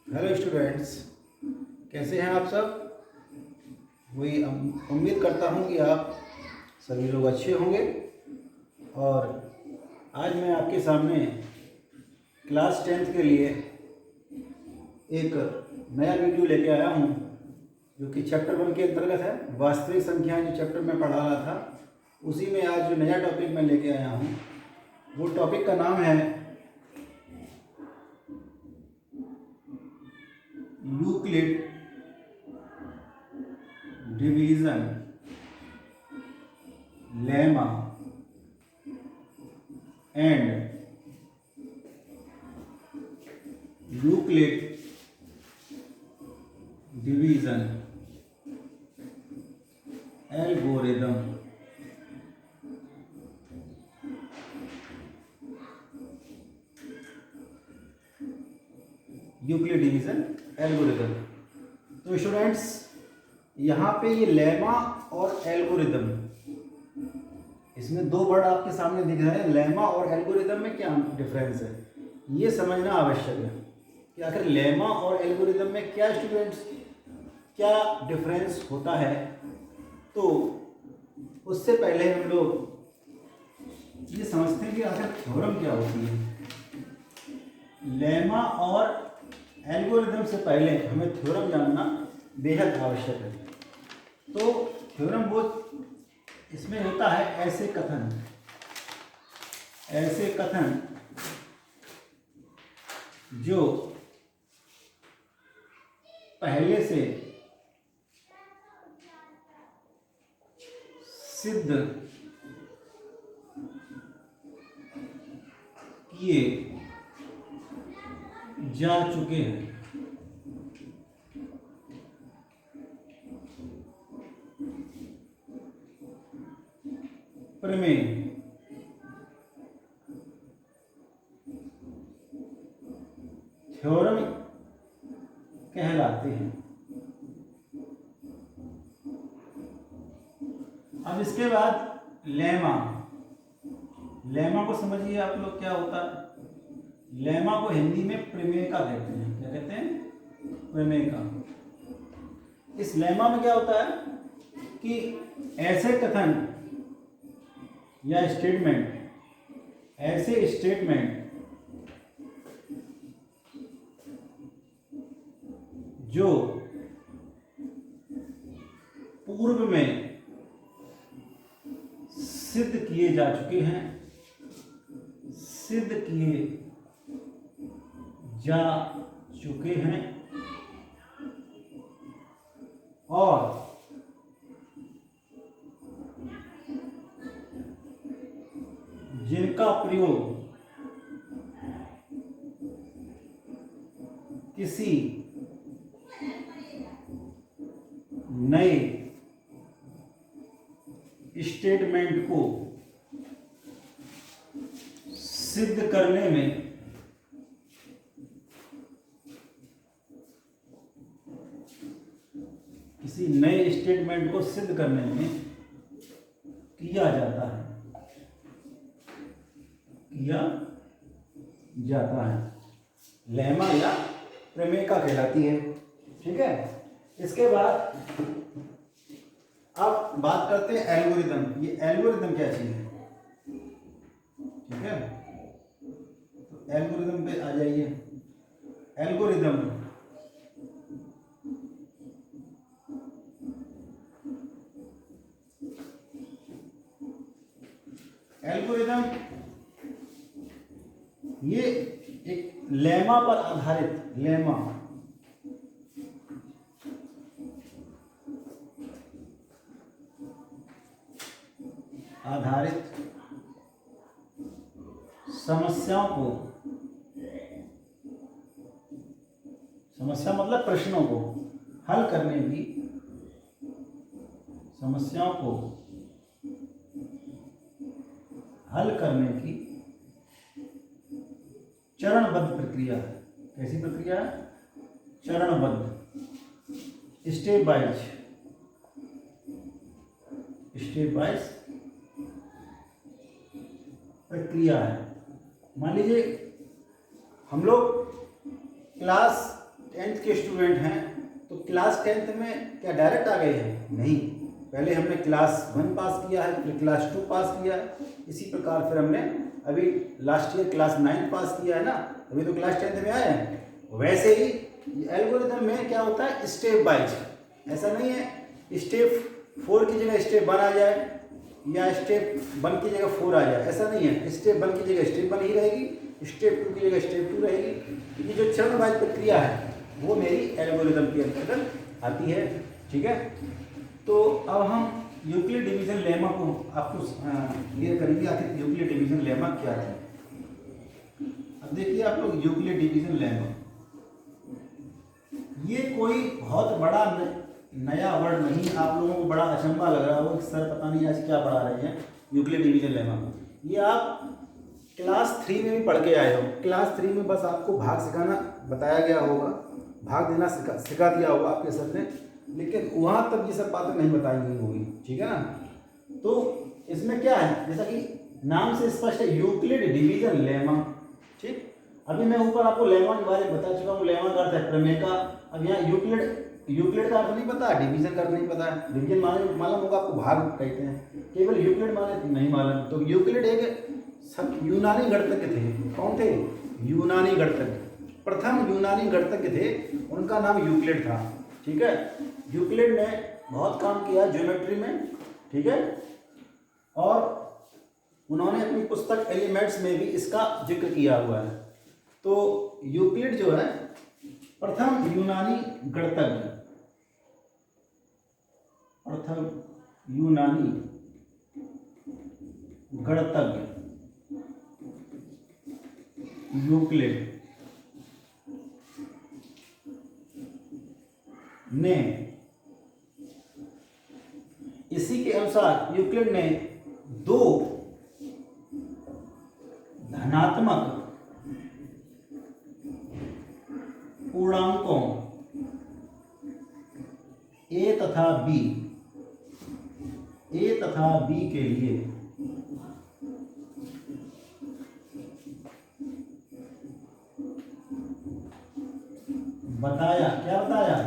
Hello students, कैसे हैं आप सब। वही उम्मीद करता हूं कि आप सभी लोग अच्छे होंगे। और आज मैं आपके सामने क्लास 10th के लिए एक नया वीडियो लेके आया हूं, जो कि चैप्टर 1 के अंतर्गत है। वास्तविक संख्याएं जो चैप्टर में पढ़ा रहा था, उसी में आज जो नया टॉपिक मैं लेके आया हूं, वो टॉपिक का नाम है Euclid division lemma and Euclid division algorithm. Euclid division algorithm. तो स्टूडेंट्स, यहाँ पे ये लेमा और एल्गोरिदम, इसमें दो वर्ड आपके सामने दिख रहे हैं। लेमा और एल्गोरिदम में क्या डिफरेंस है, ये समझना आवश्यक है कि आखिर लेमा और एल्गोरिदम में क्या स्टूडेंट्स क्या डिफरेंस होता है। तो उससे पहले हम लोग ये समझते हैं कि आखिर थ्योरम क्या होती है। लेमा और एल्गोरिदम से पहले हमें थ्योरम जानना बेहद आवश्यक है। तो थ्योरम वो इसमें होता है ऐसे कथन जो पहले से सिद्ध किए जा चुके हैं। प्रमेय थ्योरम कहलाते हैं। अब इसके बाद लेमा को समझिए आप लोग क्या होता है। लेमा को हिंदी में प्रमेयिका कहते हैं। क्या कहते हैं? प्रमेयिका। इस लेमा में क्या होता है कि ऐसे कथन या ऐसे स्टेटमेंट जो पूर्व में सिद्ध किए जा चुके हैं, और जिनका प्रयोग किसी नए स्टेटमेंट को सिद्ध करने में किया जाता है लेमा या प्रमेयिका कहलाती है। ठीक है। इसके बाद अब बात करते हैं एल्गोरिदम। ये एल्गोरिदम क्या चीज है? ठीक है, तो एल्गोरिदम पे आ जाइए। एल्गोरिदम ये एक लेमा पर आधारित समस्या मतलब प्रश्नों को हल करने की चरणबद्ध प्रक्रिया है। कैसी प्रक्रिया है? चरणबद्ध, स्टेप वाइज प्रक्रिया है। मान लीजिए हम लोग क्लास 10th के स्टूडेंट हैं तो क्लास 10th में क्या डायरेक्ट आ गए हैं? नहीं, पहले हमने क्लास 1 पास किया है, फिर क्लास 2 पास किया है, इसी प्रकार फिर हमने अभी लास्ट ईयर क्लास 9 पास किया है ना, अभी तो क्लास 10th में आए हैं। वैसे ही एल्गोरिथम में क्या होता है, स्टेप वाइज, ऐसा नहीं है स्टेप 4 की जगह स्टेप 1 आ जाए या स्टेप 1 की जगह 4 आ जाए, ऐसा नहीं है। स्टेप 1 की जगह स्टेप 1 ही रहेगी, स्टेप 2 की जगह स्टेप 2 रहेगी। ये जो चरण वाइज प्रक्रिया है वो मेरी एल्गोरिथम के अंतर्गत आती है। ठीक है, तो अब हम यूक्लिड डिवीजन लेमा को आपको क्लियर करेंगे, आखिर यूक्लिड डिवीजन लेमा क्या है। अब देखिए आप लोग, यूक्लिड डिवीजन लेमा ये कोई बहुत बड़ा नया वर्ड नहीं, आप लोगों को बड़ा अचंभा लग रहा हो, सर पता नहीं आज क्या पढ़ा रहे हैं यूक्लिड डिवीजन लेमा। ये आप क्लास 3 में भी पढ़ के आए हो। क्लास 3 में बस आपको भाग सिखाना बताया गया होगा, भाग देना सिखा दिया होगा आपके सर ने, लेकिन वहाँ तक ये सब बातें नहीं बताई गई होगी। ठीक है ना, तो इसमें क्या है, जैसा कि नाम से स्पष्ट है, यूक्लिड डिवीजन लेमा। ठीक, अभी मैं ऊपर आपको लेमा के बारे में बता चुका हूँ। लेमा का अर्थ है प्रमेय का। अब यहाँ यूक्लिड का अर्थ नहीं पता, डिवीजन का अर्थ नहीं पता है। डिवीजन मालूम होगा आपको, भाग कहते हैं, केवल यूक्लिड माने नहीं मालूम। तो यूक्लिड एक सब यूनानी गणितज्ञ थे। कौन थे? यूनानी गणितज्ञ, प्रथम यूनानी गणितज्ञ थे, उनका नाम यूक्लिड था। ठीक है, यूक्लिड ने बहुत काम किया ज्योमेट्री में। ठीक है, और उन्होंने अपनी पुस्तक एलिमेंट्स में भी इसका जिक्र किया हुआ है। तो यूक्लिड जो है प्रथम यूनानी गणितज्ञ, प्रथम यूनानी गणितज्ञ यूक्लिड ने, इसी के अनुसार यूक्लिड ने दो धनात्मक पूर्णांकों a तथा b के लिए बताया, क्या बताया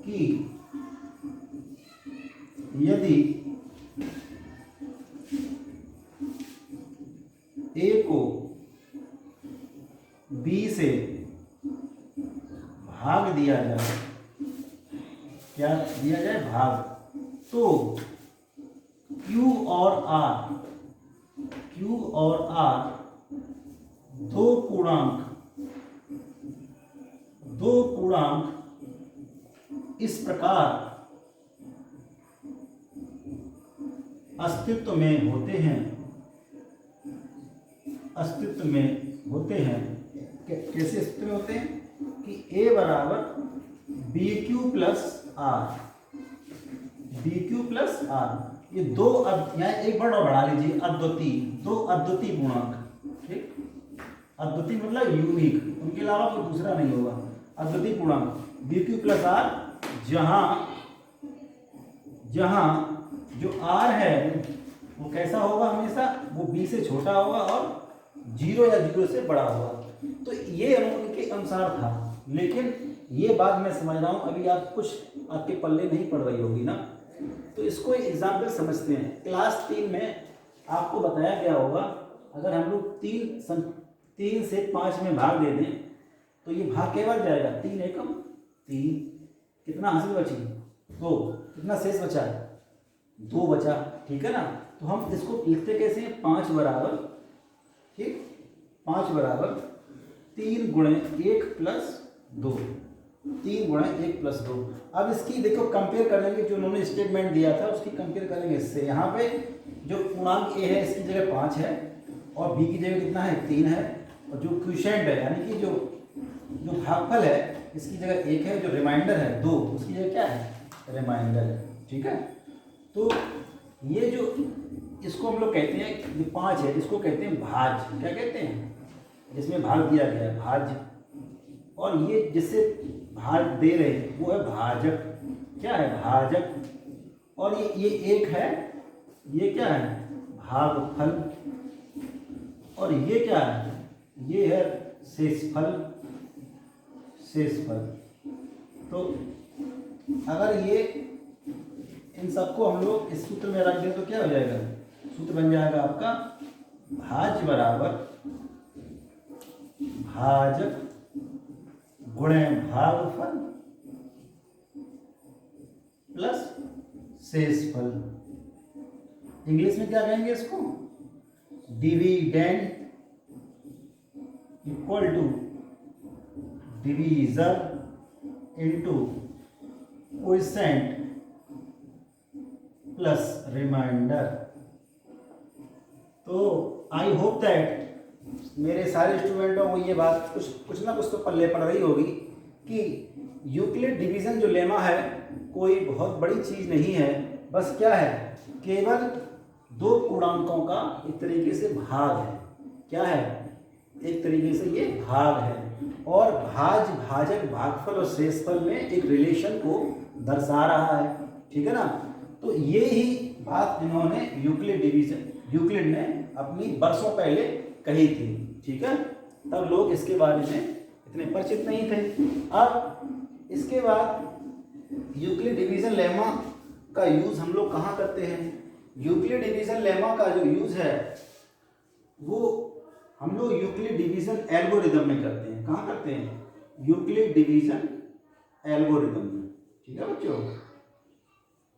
कि यदि a को b से भाग दिया जाए, क्या दिया जाए, भाग, तो Q और R दो पूर्णांक इस प्रकार अस्तित्व में होते हैं, कैसे अस्तित्व में होते हैं कि A बराबर BQ प्लस R, ये दो, अब यहाँ एक वर्ड और बढ़ा लीजिए, दो अद्वितीय पूर्णांक। ठीक, अद्वितीय मतलब यूनिक, उनके अलावा कोई दूसरा नहीं होगा। अद्वितीय पूर्णांक BQ प्लस R, जहां जो R है वो कैसा होगा, हमेशा वो B से छोटा होगा और 0 या 0 से बड़ा होगा। तो ये उनके अनुसार था, लेकिन ये बात मैं समझ रहा हूँ अभी आप कुछ आपके पल्ले नहीं पड़ रही होगी ना, तो इसको एक एग्जाम्पल समझते हैं। क्लास 3 में आपको बताया गया होगा, अगर हम लोग 3 से 5 में भाग दे दें तो ये भाग क्या बार जाएगा, 3 एकम 3, कितना हासिल बची 2, कितना शेष बचा 2 बचा। ठीक है ना, तो हम इसको लिखते कैसे हैं, 5 बराबर, ठीक, 5 बराबर 3 गुणे 1 प्लस 2, 3 गुणे 1 प्लस 2। अब इसकी देखो कंपेयर कर लेंगे, जो उन्होंने स्टेटमेंट दिया था उसकी कंपेयर करेंगे इससे। यहाँ पे जो पूर्णांक ए है इसकी जगह 5 है और बी की जगह कितना है, 3 है, और जो क्वोशिएंट है यानी कि जो भागफल है इसकी जगह 1 है, जो रिमाइंडर है 2 उसकी जगह क्या है, रिमाइंडर है। ठीक है, तो ये जो इसको हम लोग कहते हैं, ये 5 है, इसको कहते हैं भाज्य। क्या कहते हैं, जिसमें भाग दिया गया है भाज्य, और ये जिससे भाग दे रहे हैं वो है भाजक। क्या है, भाजक। और ये 1 है, ये क्या है, भागफल, और ये क्या है, ये है शेषफल। शेषफल। तो अगर ये इन सबको हम लोग इस सूत्र में रख दें तो क्या हो जाएगा, सूत्र बन जाएगा आपका भाज्य बराबर भाजक गुणे भागफल प्लस शेषफल। इंग्लिश में क्या कहेंगे इसको, dividend equal to divisor into quotient plus remainder. तो आई होप दैट मेरे सारे स्टूडेंटों को ये बात कुछ ना कुछ तो पल्ले पड़ रही होगी कि यूक्लिड डिवीजन जो लेमा है कोई बहुत बड़ी चीज़ नहीं है, बस क्या है, केवल दो पूर्णांकों का एक तरीके से भाग है। क्या है, एक तरीके से ये भाग है, और भाज्य भाजक भागफल और शेषफल में एक रिलेशन को दर्शा रहा है। ठीक है ना। तो ये ही बात इन्होंने यूक्लिड ने अपनी वर्षों पहले कही थी। ठीक है, तब लोग इसके बारे में इतने परिचित नहीं थे। अब इसके बाद यूक्लिड डिवीजन लेमा का यूज हम लोग कहाँ करते हैं। यूक्लिड डिवीजन लेमा का जो यूज है वो हम लोग यूक्लिड डिवीजन एल्गोरिदम में करते हैं। कहाँ करते हैं, यूक्लिड डिवीजन एल्गोरिदम में। ठीक है बच्चों,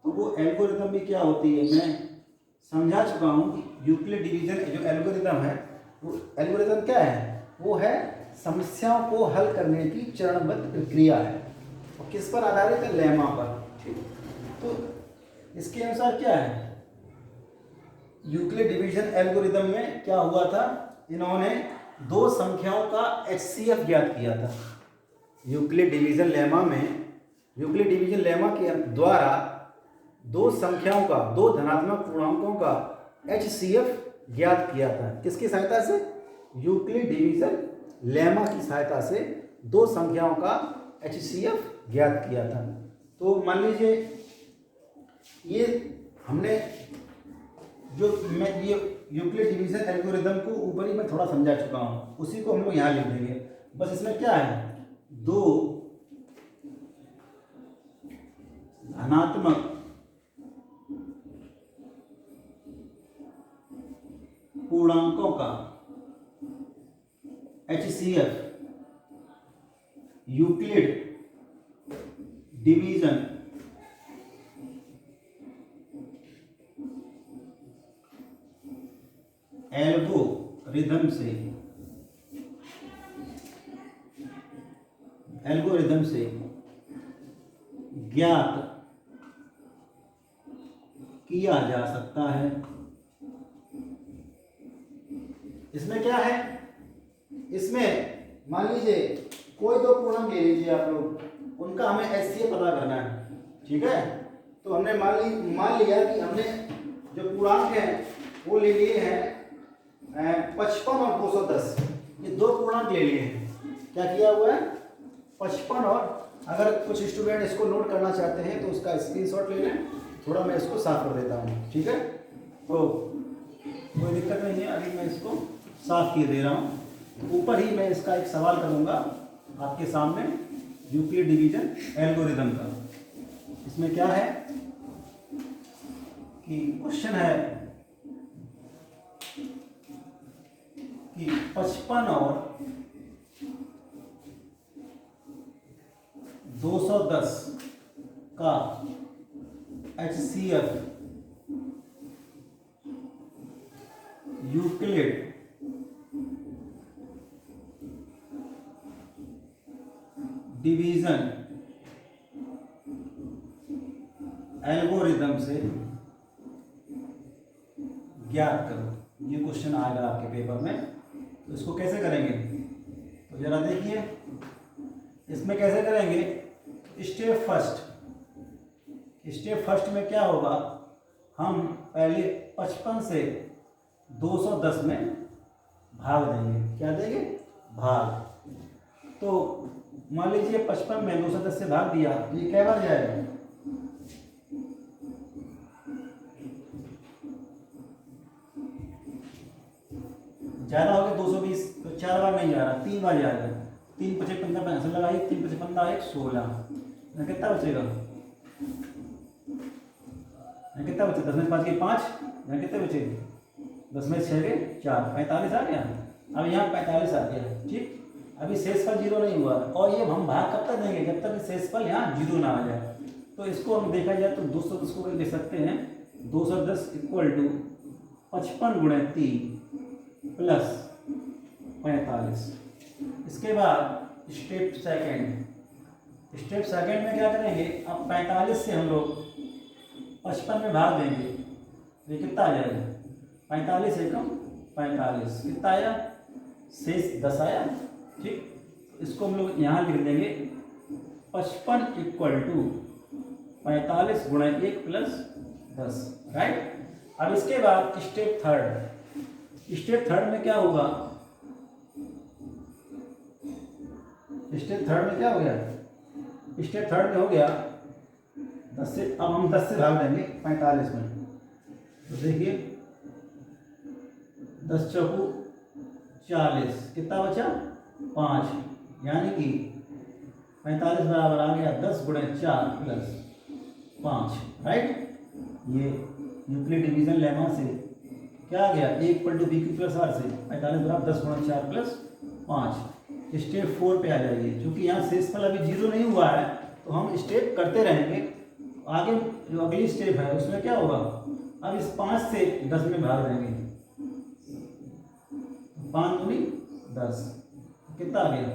तो वो एल्गोरिदम भी क्या होती है मैं समझा चुका हूँ कि यूक्लिड डिवीजन जो एल्गोरिदम है वो एल्गोरिदम क्या है, वो है समस्याओं को हल करने की चरणबद्ध प्रक्रिया है। और किस पर आधारित है, लेमा पर। ठीक, तो इसके अनुसार क्या है, यूक्लिड डिवीजन एल्गोरिदम में क्या हुआ था, इन्होंने दो संख्याओं का HCF ज्ञात किया था। यूक्लिड डिवीजन लेमा में, यूक्लिड डिवीजन लेमा के द्वारा दो संख्याओं का, दो धनात्मक पूर्णांकों का HCF ज्ञात किया था। किसकी सहायता से, यूक्लिड डिवीजन लेमा की सहायता से दो संख्याओं का HCF ज्ञात किया था। तो मान लीजिए ये हमने जो मैं ये यूक्लिड डिवीजन एल्गोरिदम को ऊपर ही मैं थोड़ा समझा चुका हूँ, उसी को हम लोग यहाँ लिख देंगे। बस इसमें क्या है, दो धनात्मक पूर्णांकों का HCF यूक्लिड डिवीजन एल्गोरिदम से ज्ञात किया जा सकता है। इसमें क्या है, इसमें मान लीजिए कोई दो पूर्णांक ले लीजिए आप लोग, उनका हमें HCF पता करना है। ठीक है, तो हमने मान लिया कि हमने जो पूर्णांक है वो ले लिए हैं 55 और 210, ये दो पूर्णांक ले लिए हैं। क्या किया हुआ है, 55, और अगर कुछ स्टूडेंट इसको नोट करना चाहते हैं तो उसका स्क्रीनशॉट ले लें, थोड़ा मैं इसको साफ कर देता हूँ। ठीक है, तो कोई दिक्कत नहीं है, अभी मैं इसको साफ किए दे रहा हूँ। ऊपर ही मैं इसका एक सवाल करूँगा आपके सामने यूक्लिड डिवीजन एल्गोरिदम का। इसमें क्या है कि क्वेश्चन है कि 55 और 210 का HCF यूक्लिड डिवीजन एल्गोरिदम से ज्ञात करो। ये क्वेश्चन आएगा आपके पेपर में, तो इसको कैसे करेंगे, तो जरा देखिए इसमें कैसे करेंगे। स्टेप फर्स्ट में क्या होगा, हम पहले 55 से 210 में भाग देंगे। क्या देंगे, भाग। तो मान लीजिए 55 में 210 से भाग दिया, ये क्या बार जाएगा, ज़्यादा हो गया 220, तो 4 बार नहीं जा रहा, 3 बार जाएगा। 3 5 15 पैंसठ लगाइए, 3 5 15 1 16, यहाँ कितना बचेगा, यहाँ कितना बचे, 10 में 5 के 5, यहाँ कितने बचेंगे, 10 में 6 के 4, 45 आ गया। अब यहाँ 45 आ गया, ठीक। अभी शेषफल 0 नहीं हुआ, और ये हम भाग कब तक देंगे, जब तक शेषफल यहाँ 0 ना आ जाए। तो इसको हम देखा जाए तो 210 को ले सकते हैं, 210 इक्वल टू 55 गुणे 3 प्लस 45। इसके बाद स्टेप सेकंड में क्या करेंगे, अब 45 से हम लोग 55 में भाग देंगे, ये कितना आ जाएगा, 45 एकम 45, कितना आया, शेष 10 आया, ठीक। इसको हम लोग यहाँ लिख देंगे 55 इक्वल टू 45 गुणा 1 प्लस 10, राइट। अब इसके बाद स्टेप थर्ड में क्या होगा, स्टेप थर्ड में क्या हो गया, स्टेप थर्ड में हो गया 10 से, अब हम 10 से भाग देंगे 45 में, तो देखिए 10 चौकू 40, कितना बचा 5, यानी कि 45 बराबर आ गया 10 गुणे 4 प्लस 5, राइट। ये यूक्लिड डिवीजन लेमा से क्या आ गया, a equal to B Q plus R से 45 बराबर 10 गुणा 4 प्लस 5। स्टेप 4 पे आ जाइए, क्योंकि यहाँ शेषफल अभी 0 नहीं हुआ है, तो हम स्टेप करते रहेंगे। आगे जो अगली स्टेप है उसमें क्या होगा, अब इस 5 से 10 में भाग देंगे, 5 दूनी 10, कितना आ गया,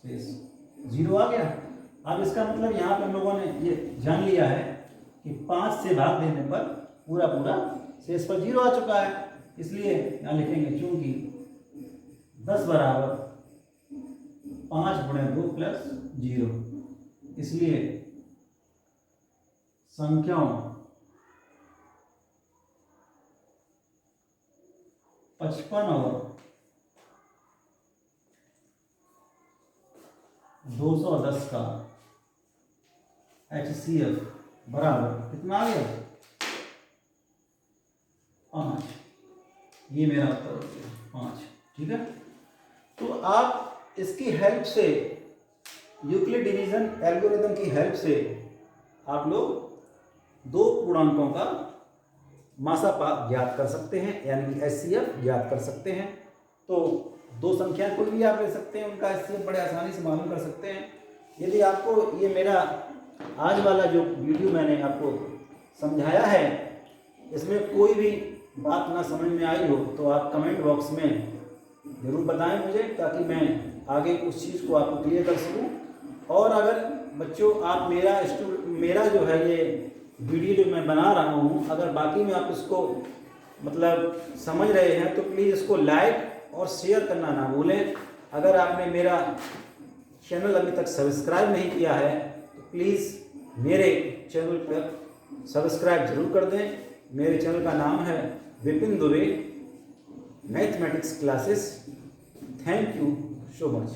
शेष 0 आ गया। अब इसका मतलब यहाँ पे हम लोगों ने ये जान लिया है कि 5 से भाग देने पर पूरा शेषफल 0 आ चुका है, इसलिए यहाँ लिखेंगे चूंकि 10 बराबर 5 गुणे 2 प्लस 0, इसलिए संख्याओं 55 और 210 का HCF बराबर कितना आ गया, 5। ये मेरा उत्तर हो गया 5, ठीक है। तो आप इसकी हेल्प से, यूक्लिड डिवीजन एल्गोरिथम की हेल्प से आप लोग 2 पूर्णांकों का मासापा ज्ञात कर सकते हैं, यानी कि HCF ज्ञात कर सकते हैं। तो 2 संख्या कोई भी आप ले सकते हैं, उनका HCF बड़े आसानी से मालूम कर सकते हैं। यदि आपको ये मेरा आज वाला जो वीडियो मैंने आपको समझाया है, इसमें कोई भी बात ना समझ में आई हो तो आप कमेंट बॉक्स में ज़रूर बताएं मुझे, ताकि मैं आगे उस चीज़ को आपको क्लियर कर सकूं। और अगर बच्चों आप मेरा जो है ये वीडियो जो मैं बना रहा हूँ, अगर बाकी में आप इसको मतलब समझ रहे हैं तो प्लीज़ इसको लाइक और शेयर करना ना भूलें। अगर आपने मेरा चैनल अभी तक सब्सक्राइब नहीं किया है तो प्लीज़ मेरे चैनल पर सब्सक्राइब जरूर कर दें। मेरे चैनल का नाम है Vipin Dubey mathematics classes. Thank you so much.